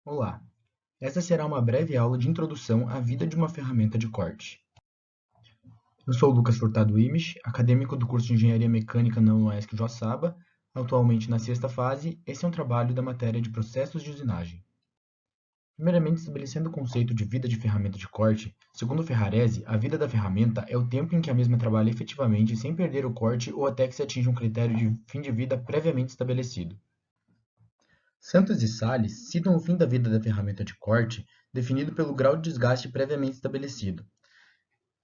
Olá, esta será uma breve aula de introdução à vida de uma ferramenta de corte. Eu sou o Lucas Furtado Imisch, acadêmico do curso de Engenharia Mecânica na UESC Joaçaba, atualmente na sexta fase. Esse é um trabalho da matéria de processos de usinagem. Primeiramente, estabelecendo o conceito de vida de ferramenta de corte, segundo Ferrarese, a vida da ferramenta é o tempo em que a mesma trabalha efetivamente sem perder o corte ou até que se atinja um critério de fim de vida previamente estabelecido. Santos e Salles citam o fim da vida da ferramenta de corte definido pelo grau de desgaste previamente estabelecido,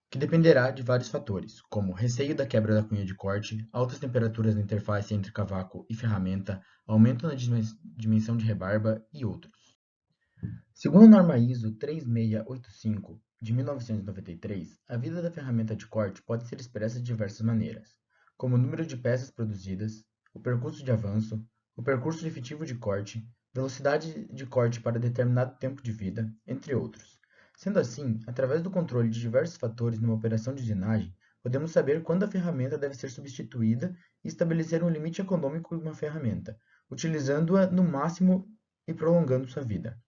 que dependerá de vários fatores, como receio da quebra da cunha de corte, altas temperaturas na interface entre cavaco e ferramenta, aumento na dimensão de rebarba e outros. Segundo a norma ISO 3685 de 1993, a vida da ferramenta de corte pode ser expressa de diversas maneiras, como o número de peças produzidas, o percurso de avanço, o percurso efetivo de corte, velocidade de corte para determinado tempo de vida, entre outros. Sendo assim, através do controle de diversos fatores numa operação de usinagem, podemos saber quando a ferramenta deve ser substituída e estabelecer um limite econômico de uma ferramenta, utilizando-a no máximo e prolongando sua vida.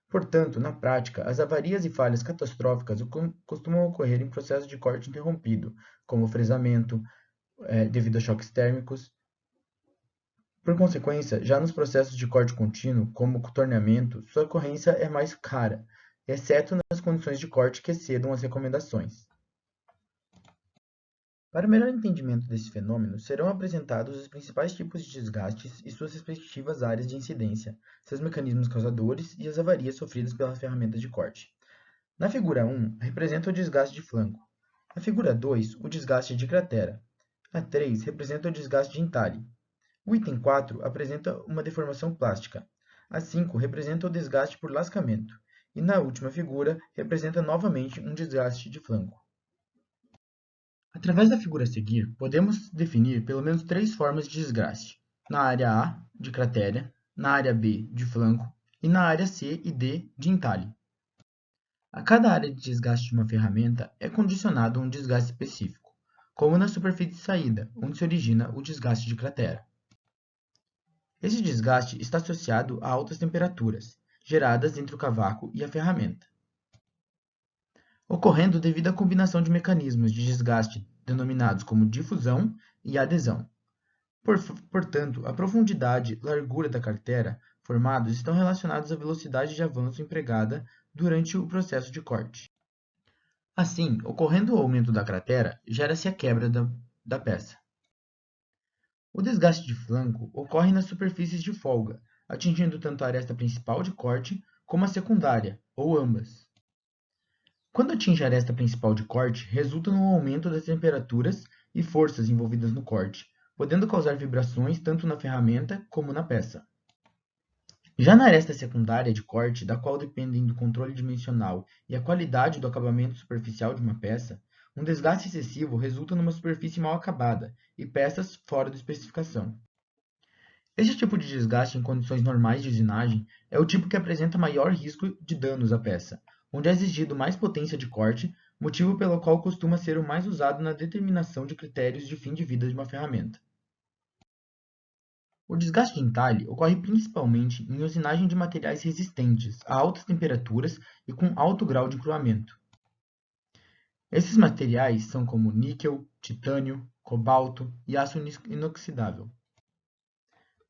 Portanto, na prática, as avarias e falhas catastróficas costumam ocorrer em processos de corte interrompido, como fresamento, devido a choques térmicos. Por consequência, já nos processos de corte contínuo, como o torneamento, sua ocorrência é mais rara, exceto nas condições de corte que excedam as recomendações. Para o melhor entendimento desse fenômeno, serão apresentados os principais tipos de desgastes e suas respectivas áreas de incidência, seus mecanismos causadores e as avarias sofridas pela ferramenta de corte. Na figura 1, representa o desgaste de flanco. Na figura 2, o desgaste de cratera. A 3 representa o desgaste de entalhe. O item 4 apresenta uma deformação plástica. A 5 representa o desgaste por lascamento. E na última figura, representa novamente um desgaste de flanco. Através da figura a seguir, podemos definir pelo menos três formas de desgaste: na área A, de cratera, na área B, de flanco, e na área C e D, de entalhe. A cada área de desgaste de uma ferramenta é condicionado a um desgaste específico, como na superfície de saída, onde se origina o desgaste de cratera. Esse desgaste está associado a altas temperaturas, geradas entre o cavaco e a ferramenta, ocorrendo devido à combinação de mecanismos de desgaste denominados como difusão e adesão. Portanto, a profundidade e largura da cratera formados estão relacionados à velocidade de avanço empregada durante o processo de corte. Assim, ocorrendo o aumento da cratera, gera-se a quebra da peça. O desgaste de flanco ocorre nas superfícies de folga, atingindo tanto a aresta principal de corte como a secundária, ou ambas. Quando atinge a aresta principal de corte, resulta no aumento das temperaturas e forças envolvidas no corte, podendo causar vibrações tanto na ferramenta como na peça. Já na aresta secundária de corte, da qual dependem do controle dimensional e a qualidade do acabamento superficial de uma peça, um desgaste excessivo resulta numa superfície mal acabada e peças fora da especificação. Este tipo de desgaste em condições normais de usinagem é o tipo que apresenta maior risco de danos à peça, onde é exigido mais potência de corte, motivo pelo qual costuma ser o mais usado na determinação de critérios de fim de vida de uma ferramenta. O desgaste de entalhe ocorre principalmente em usinagem de materiais resistentes a altas temperaturas e com alto grau de encruamento. Esses materiais são como níquel, titânio, cobalto e aço inoxidável.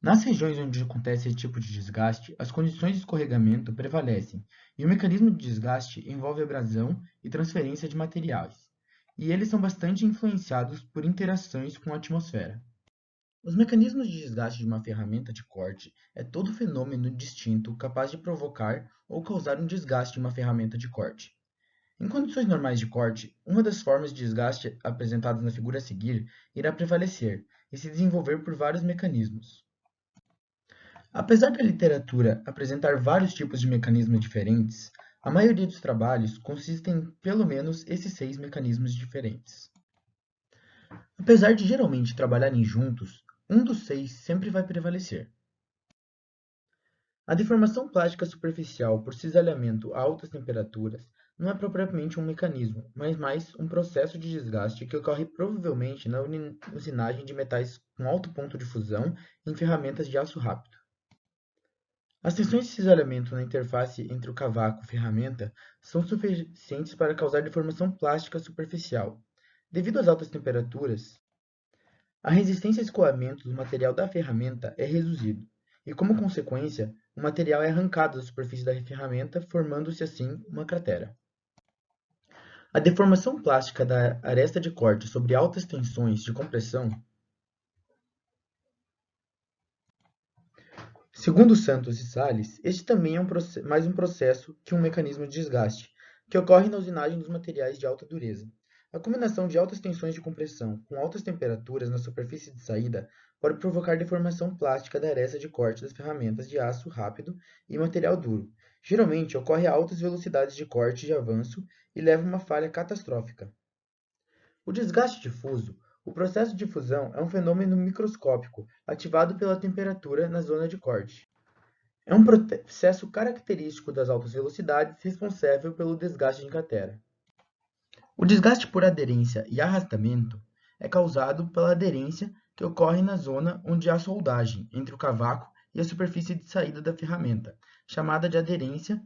Nas regiões onde acontece esse tipo de desgaste, as condições de escorregamento prevalecem e o mecanismo de desgaste envolve abrasão e transferência de materiais, e eles são bastante influenciados por interações com a atmosfera. Os mecanismos de desgaste de uma ferramenta de corte é todo fenômeno distinto capaz de provocar ou causar um desgaste em uma ferramenta de corte. Em condições normais de corte, uma das formas de desgaste apresentadas na figura a seguir irá prevalecer e se desenvolver por vários mecanismos. Apesar da literatura apresentar vários tipos de mecanismos diferentes, a maioria dos trabalhos consiste em pelo menos esses 6 mecanismos diferentes. Apesar de geralmente trabalharem juntos, um dos 6 sempre vai prevalecer. A deformação plástica superficial por cisalhamento a altas temperaturas não é propriamente um mecanismo, mas mais um processo de desgaste que ocorre provavelmente na usinagem de metais com alto ponto de fusão em ferramentas de aço rápido. As tensões de cisalhamento na interface entre o cavaco e ferramenta são suficientes para causar deformação plástica superficial. Devido às altas temperaturas, a resistência a escoamento do material da ferramenta é reduzido, e como consequência, o material é arrancado da superfície da ferramenta, formando-se assim uma cratera. A deformação plástica da aresta de corte sobre altas tensões de compressão, segundo Santos e Salles, este também é mais um processo que um mecanismo de desgaste, que ocorre na usinagem dos materiais de alta dureza. A combinação de altas tensões de compressão com altas temperaturas na superfície de saída pode provocar deformação plástica da aresta de corte das ferramentas de aço rápido e material duro. Geralmente ocorre a altas velocidades de corte e de avanço e leva a uma falha catastrófica. O desgaste difuso. O processo de fusão é um fenômeno microscópico ativado pela temperatura na zona de corte. É um processo característico das altas velocidades responsável pelo desgaste de cratera. O desgaste por aderência e arrastamento é causado pela aderência que ocorre na zona onde há soldagem entre o cavaco e a superfície de saída da ferramenta, chamada de aderência,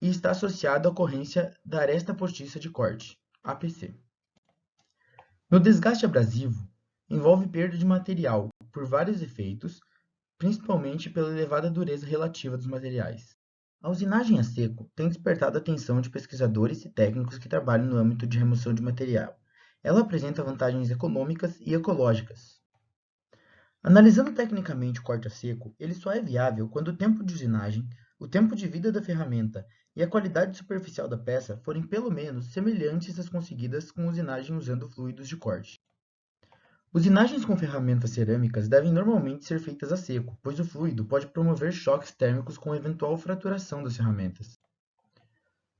e está associado à ocorrência da aresta postiça de corte, APC. No desgaste abrasivo, envolve perda de material por vários efeitos, principalmente pela elevada dureza relativa dos materiais. A usinagem a seco tem despertado a atenção de pesquisadores e técnicos que trabalham no âmbito de remoção de material. Ela apresenta vantagens econômicas e ecológicas. Analisando tecnicamente o corte a seco, ele só é viável quando o tempo de usinagem, o tempo de vida da ferramenta e a qualidade superficial da peça forem pelo menos semelhantes às conseguidas com usinagem usando fluidos de corte. Usinagens com ferramentas cerâmicas devem normalmente ser feitas a seco, pois o fluido pode promover choques térmicos com eventual fraturação das ferramentas.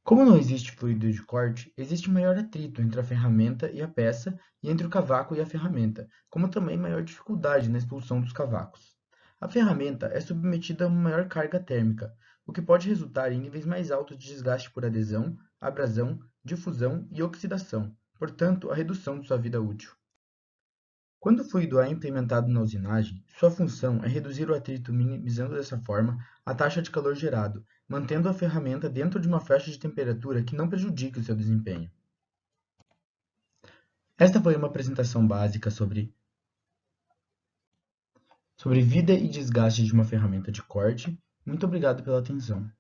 Como não existe fluido de corte, existe maior atrito entre a ferramenta e a peça e entre o cavaco e a ferramenta, como também maior dificuldade na expulsão dos cavacos. A ferramenta é submetida a uma maior carga térmica, o que pode resultar em níveis mais altos de desgaste por adesão, abrasão, difusão e oxidação, portanto, a redução de sua vida útil. Quando o fluido é implementado na usinagem, sua função é reduzir o atrito minimizando dessa forma a taxa de calor gerado, mantendo a ferramenta dentro de uma faixa de temperatura que não prejudique o seu desempenho. Esta foi uma apresentação básica sobre vida e desgaste de uma ferramenta de corte. Muito obrigado pela atenção.